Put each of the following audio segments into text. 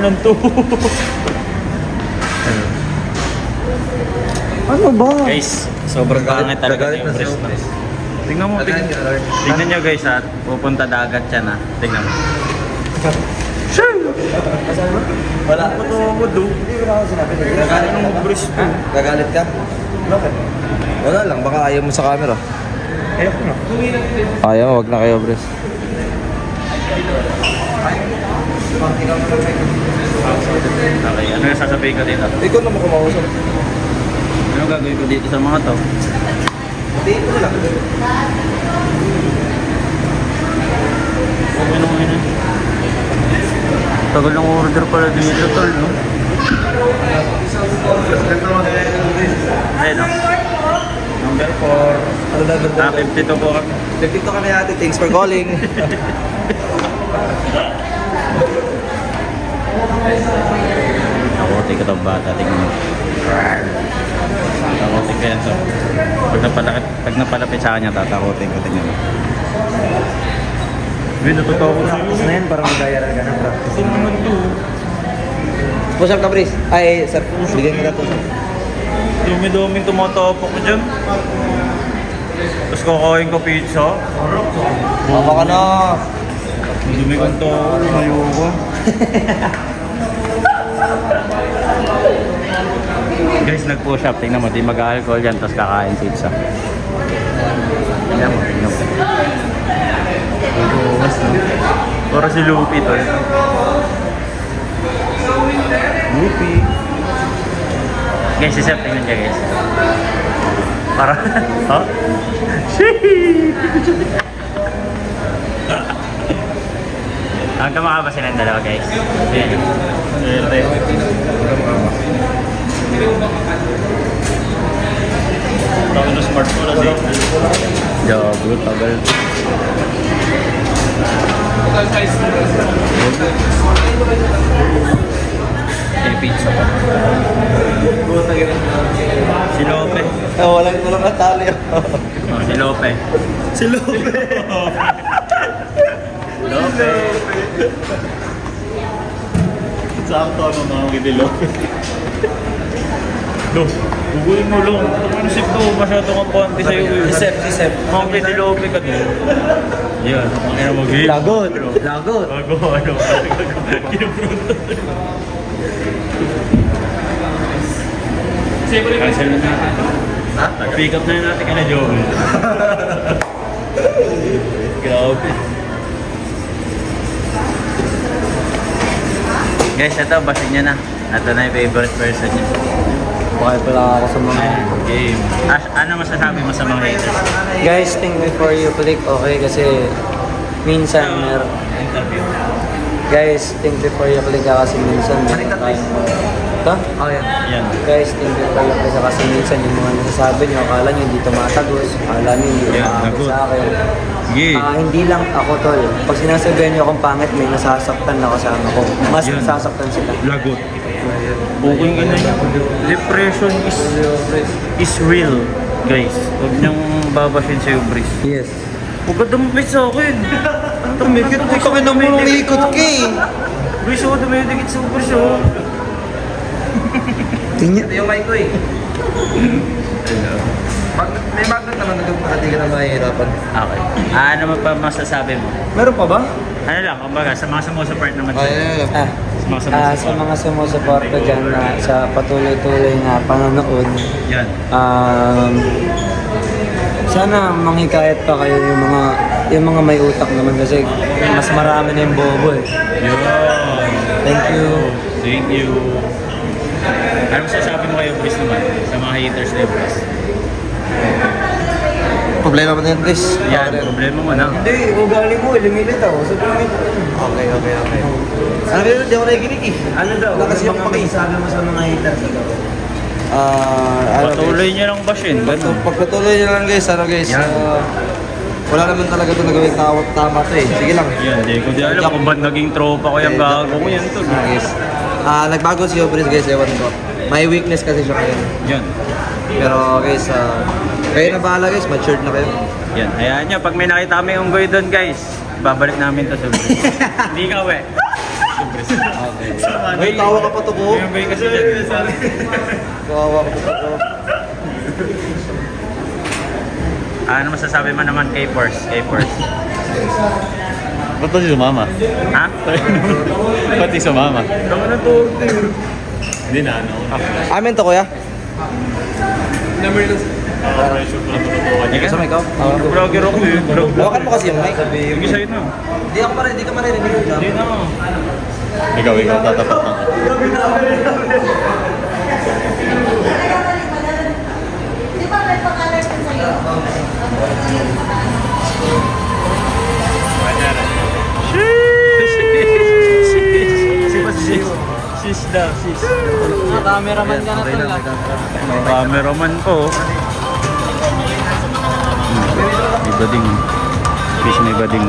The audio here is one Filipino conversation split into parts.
ng to. Ano ba? Guys, sobrang pangit talaga yung breast na. Tingnan mo, tingnan nyo guys ha. Pupunta dagat siya na. Tingnan mo. Wala. Matawag do. Hindi ko na ako sinabi. Gagalit ng breast to. Gagalit ka? Bakit? Wala lang, baka ayaw mo sa camera. Ayaw ko na. Ayaw, wag na kayo, Bres. Okay, ano yung sasabihin ko dito? Ikaw na mo kumausap. Ano gagawin ko dito sa mga to? Tingin ko lang. Okay naman yun. Tagal ng order pala dito, tol, no? Ayun, no? Number 4. Ano na? 52 po kami. 52 kami ate, thanks for calling. Nakuti ko itong bata, tingnan mo. Takutin ko yan to. Pag napalapit sa kanya, tatakutin ko, tingnan mo. Hindi, natutuwa ko na. Practice na yan, parang magayaran ka na practice. Ito naman to. Push up ka, Bres. Ay, sir, bigyan kita to. Dumi-duming tumatapak ko dyan. Tapos kakain ko pizza. Mama ka na. Dumi kong to. Ayoko. Guys, nag-push up. Tingnan mo, di mag-alcohol yan. Tapos kakain pizza. Tingnan mo, tingnan mo. Para si Lupi to. Lupi. Guys, si Seth, tingnan niya guys. Para, ha? Sheesh! Hanggang makaba silang dalawa guys. Ayan. Tagal na smartphone na siya. Jago, tagal. May pizza pa. Si Lope. Walang natali. Si Lope. Si Lope. Lope. Sakto ano mga kiti Lope. No, guguin mo lang. Ano sip ko, masyadong ang konti sa'yo. Si Sep. Mga kiti Lope ka din. Yan, ang ina mo game. Lagot. Lagot. Bago, ano. Kinupronto. Cancel na natin. Ha? Pick up na natin ka na, Joel. Grabe. Guys, ito, basin niya na. Ito na yung favorite person niya. Bakit pala ako sa mga... Game. Ano masasabi mo sa mga haters? Guys, think before you click, okay? Kasi minsan Interview. guys, think before you click kasi minsan meron tayong ito? Oh, yan. Yan. Guys, think before you click kasi minsan yung mga nasasabi nyo, akala nyo hindi tumatagos, akala nyo hindi tumatagos sa akin. Sige. Hindi lang ako tol. Pag sinasabihan nyo akong pangit, may nasasaktan na kasama ko. Mas Yan. nasasaktan sila. Lagot. Okay nga na yun. Depression is real, guys. Huwag niyong babashin sa'yo, Brice. Yes. Huwag ka dumapit sa akin. Tumikit ko kami ng mulong ikot ka eh. Brice, ako dumidikit sa Brice, oh. Tingnan. Ito yung mic ko eh. May magnet naman na hindi ka na mahihirapan. Okay. Ano mo pa masasabi mo? Meron pa ba? Ano lang, kumbaga, sa mga sumusupport naman sa'yo. Sa mga sumusuporta dyan na sa patuloy-tuloy na panonood, Yan. sana manghikayat pa kayo yung mga may utak naman kasi mas marami na yung bobo eh. Yun. Thank you. Thank you. Ano masasabi mo kayo, Brice, naman? Sa mga haters na yung Brice? Problema ba na yan, Chris? Yan, problema mo na. Hindi, ugali mo, lumilitaw. So, Okay. Ano yun? Hindi ako nakikinig eh. ano daw? Wala kasi Ano yung mga paki. sabi mo sa mga haters? Patuloy niyo lang bashin. Ganun. Pagpatuloy nyo lang guys, guys. Wala naman talaga ito nagawin tama to eh. Sige lang. Yan, di ko di alam kung ba't naging tropa ko yung gago ko yan to. Guys. Nagbago si Obris guys, ewan ko. May weakness kasi siya kayo. Yan. Pero guys, kayo na bahala guys, matured na kayo. Yan. Ayan nyo, pag may nakita kami unggoy doon guys, babalik namin to sa Hindi ka we. Sobres. Okay. May tawa ka pa to ko. Yung bay kasi dyan. Kawawa ka pa to. Ano masasabi mo naman kay Force? Ba't ba si sumama? Ha? Ba't di sumama? Tama na to. Hindi na, ano. Amin to kuya. Pressure ko lang tutukan niya. Kasama ikaw? Vlogger ako eh. Hawakan mo kasi yung mic. Sige sa'yo na. Hindi ako hindi ka maririnig. Hindi na. Ikaw, tatapat na. Di ba may pangalan ko sa'yo? Sis daw, sis. Cameraman ka na pala. Cameraman ko. May bading. Fish may bading.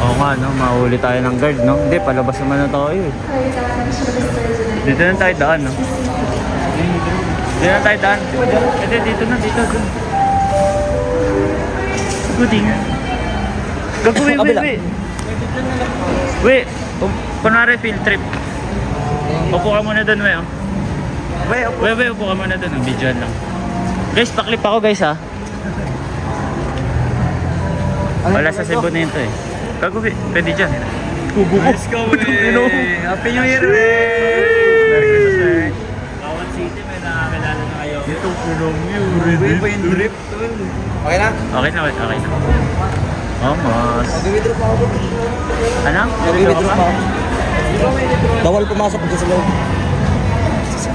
Oo nga, no? Mahuli tayo ng guard, no? Hindi, palabas naman na tayo eh. Dito na tayo daan, no? Dito na tayo daan. Hindi, dito na, dito. Guding. Gagawin, wait. Wait, kunwari field trip. Upo ka muna doon, we. We, upo ka muna doon. Videoan lang. Guys, paklip ako, guys, ha? Wala sa Cebu na ito, eh. Gagawin, pwede dyan. Kubo ko. Let's go, we. Happy New Year, we. Merry Christmas, sir. Bawat city, may nakakilala na kayo. Ito, punong yun. Ready pa yung drip. Okay na? Okay na. Almost. Mag-withdraw pa ako. Ano? Mag-withdraw pa ako. Bawal pumasok dyan sa loob.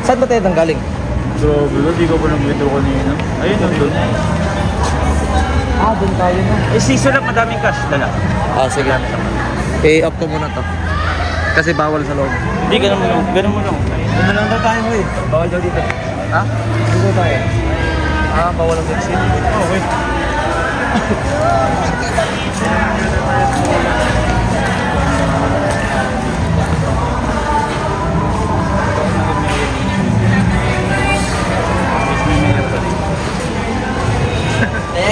Saan ba tayo nanggaling? Grabe, di ka pa nag-withdraw kanina. Ayun, nandun. Doon tayo na. Eh, sisulap, madaming cash. Dala. Sige. I-off ko muna to. Kasi bawal sa loob. Hindi, ganun mo lang. Doon lang daw tayo eh. Bawal daw dito. Ha? Dito tayo. Bawal ang exit. Okay.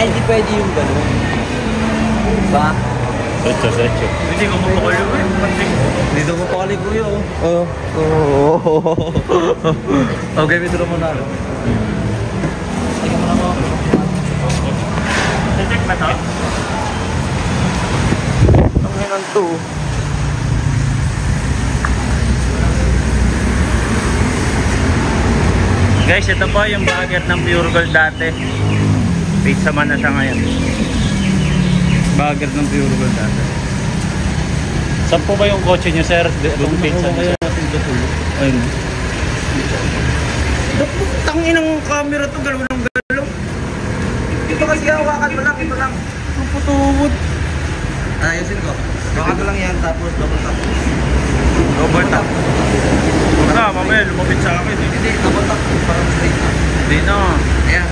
Hindi pwede yung gano'n. Ba? Diretso. Hindi ko mapakalo eh. Dito mo pa kali kuya oh. Okay, withdraw mo na. Tingnan mo na mo. Check ba to? Ang hinan to. Guys, ito po yung bagger ng Pure Gold dati. Pizza man na siya ngayon. Bagger ng Pure Gold dati. Saan po ba yung kotse niyo, sir? Itong pizza niyo, sir? Ayun. Tangin ng camera to, galaw ng galaw. Ito kasi hawakan mo lang, ito lang. Ang putubot. Ayusin ko. Hawakan mo lang yan, tapos double tap. Double tap. Huwag na, mamaya lumapit sa akin eh. Hindi, double tap. Parang straight na. Hindi na. Ayan.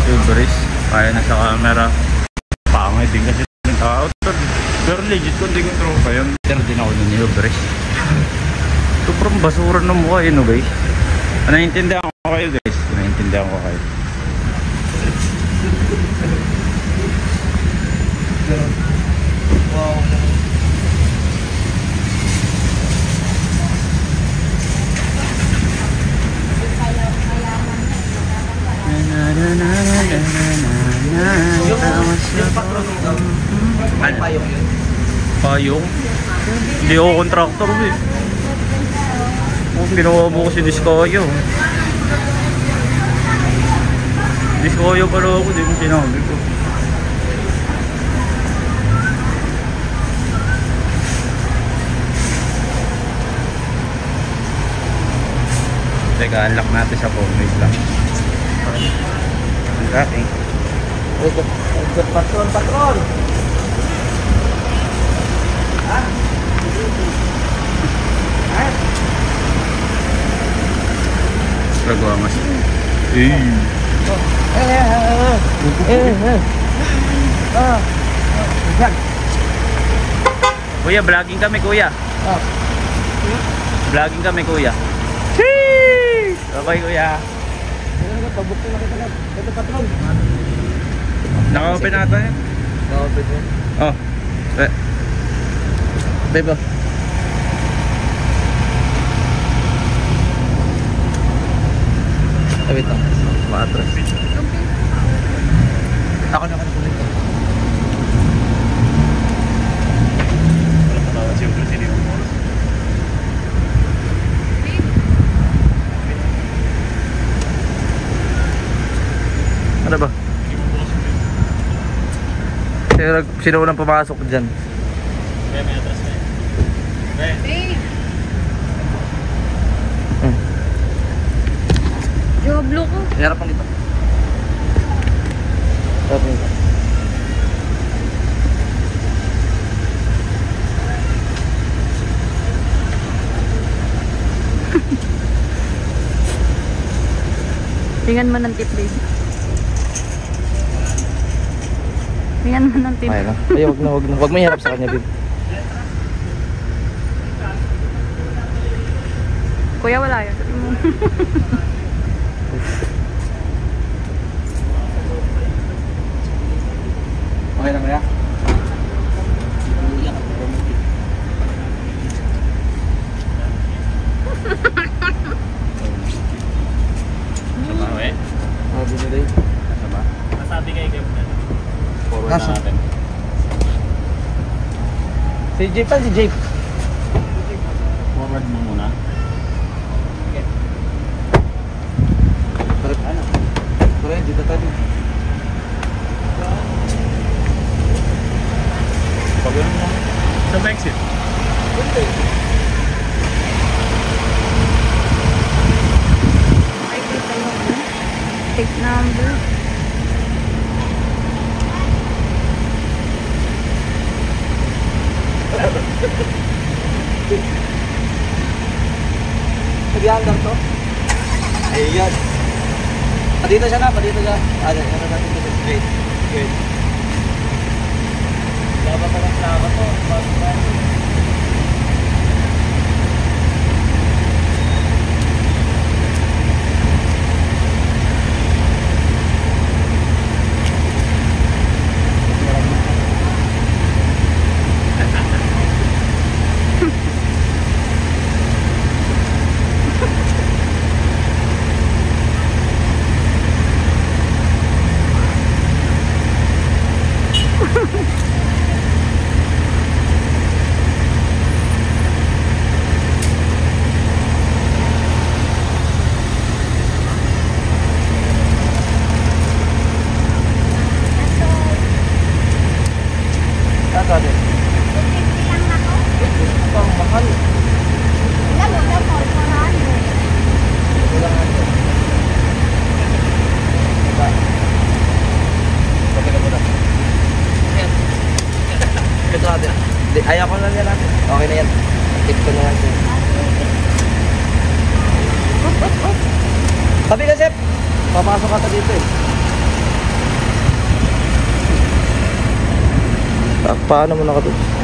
Silveris, kaya na sa camera. Pangay din kasi ng tao. Pero legit ko, hindi ko tropa yun. Pero din ako ng Silveris. Ito parang basura ng mukha yun, no guys. Naiintindihan ko kayo guys. Naiintindihan ko kayo. Wow. Ano? Payong? Hindi ako kontraktor eh. Ginawa mo ko si Discoyo. Discoyo pala ako, di mo sinabi ko. Teka, unlock natin sa phone. Wait lang. Unlocking. Patron! Ragwamas. Kuya, vlogging kami kuya. Vlogging kami kuya. Cheers! Bye-bye kuya. Pabuk ko na kita lang. Ito patron. Naka-open ata yan. Naka-open yan. Oh. Bebo. Wait lang. Maatras. Ako na kulit ko. Ano ba? Sino unang pumasok dyan? Kaya may atras na yun. Babe! Joblo ko. Harapan dito. Harapan dito. Tingnan mo ng tip, babe. Tingnan mo ng tip. Ay, na. Ay, wag na. Wag mo iharap sa kanya, babe. Kuya, wala yun. Okay na kaya? Sama ko eh. Sabi nila eh. Sama. Nasabi kayo kayo na. Forward na Nasa? natin. Si Jake pa, si Jake. Forward mo muna. Ano? Pare, dito tayo. Pag ganun mo. Sa exit. Take number. Nag-iandar to? Ayan. Padito siya na, padito siya. Ano natin dito? Straight. Good. Laba pa ng laba to. Ayaw ko lang yan natin. Okay na yan. Tip ko na lang siya. Sabi ka, Sep. Papasok ka dito eh. Paano mo nakatulog?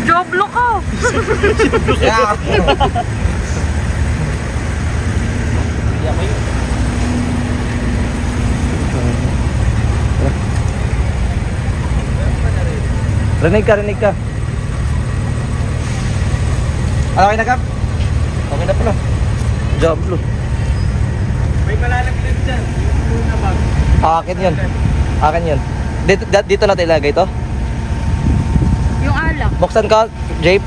Joblo ko! Yeah. Rinig ka. Okay na, Kap? Okay na pala. Joblo. May malalaglag dyan. Yung na bag. Akin yun. Dito natin ilagay to. Yung alak. Buksan ka, Jape.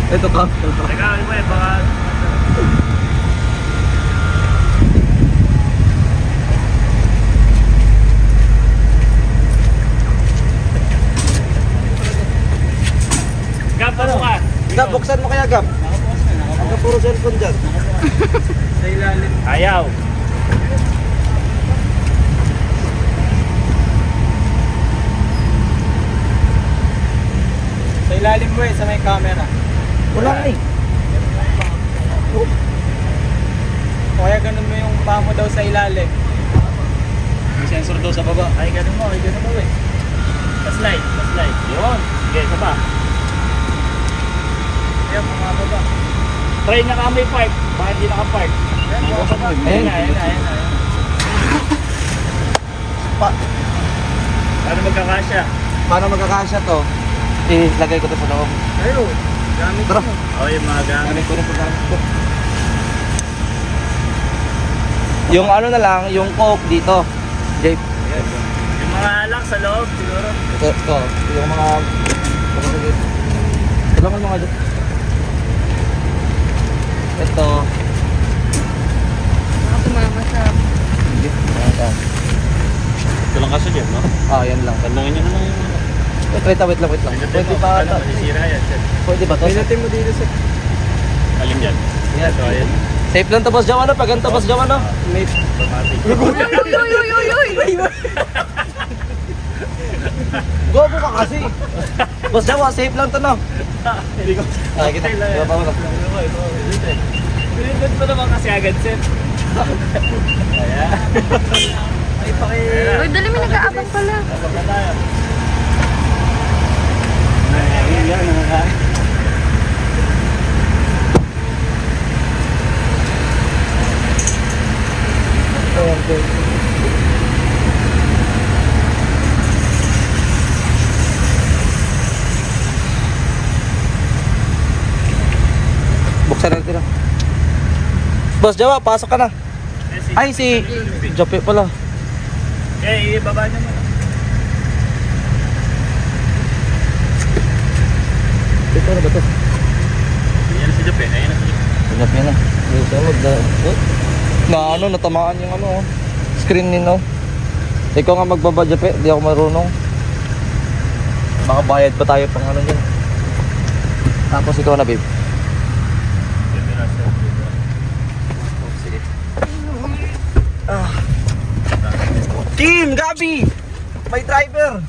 Ito ka. Teka, ano mo eh, baka... Gab, ano ka? Gab, buksan mo kaya Gab. Ang puro cellphone dyan. Sa ilalim. Ayaw. Sa ilalim mo sa may camera. Wala na eh. O kaya ganun mo yung paa mo daw sa ilalim. May sensor daw sa baba. Ay, ganun mo eh. Pa-slide. Yun. Sige, isa pa. Ayan, mga baba. Try na kami park. Baka hindi naka-park. Ayan. Ayan. Paano magkakasya? Paano magkakasya to? Lagay ko to sa loob. Ayun. Gamit Tara. mo. Okay, mga gamit. Gamit ko na sa gamit ko. Yung ano na lang, yung coke dito. Jape. Yung mga alak sa loob, siguro. Ito. Yung mga... Kailangan mga dyan. Ito. Baka tumama sa... Hindi. Ayan. Ito lang kasi dyan, no? Yan lang. Tanungin nyo na lang yung... Wait lang. Pwede ba ata? Masisira yan. Pwede ba to? Pinatin mo dito sa... Alin dyan? Yan. Ito, ayan. Safe lang to, boss Jawan. Pag ganito, boss Jawan. Mate. Automatic. Uy! Gobo ka kasi. Boss Jawan, safe lang to, no? Hindi ko... Ay, kita. Diba pa mo? Pinindot pa naman kasi agad, Seth. Ayan. Ay, Uy, dali may nag-aabang pala. Abang na tayo. Ayan, nakakain. Buksan natin na. Boss Jawa, pasok ka na. Ay, si Jope pala. Okay, ibaba nyo mo. Ito na ba ito? Ayan si Jope, ayan si Jope. Jope na. Natamaan yung ano, screen nino. Ikaw nga magbaba, Jope. Di ako marunong. Makabayad pa tayo pang ano dyan. Tapos ikaw na, babe. Sige. Kim, Gabi! May driver!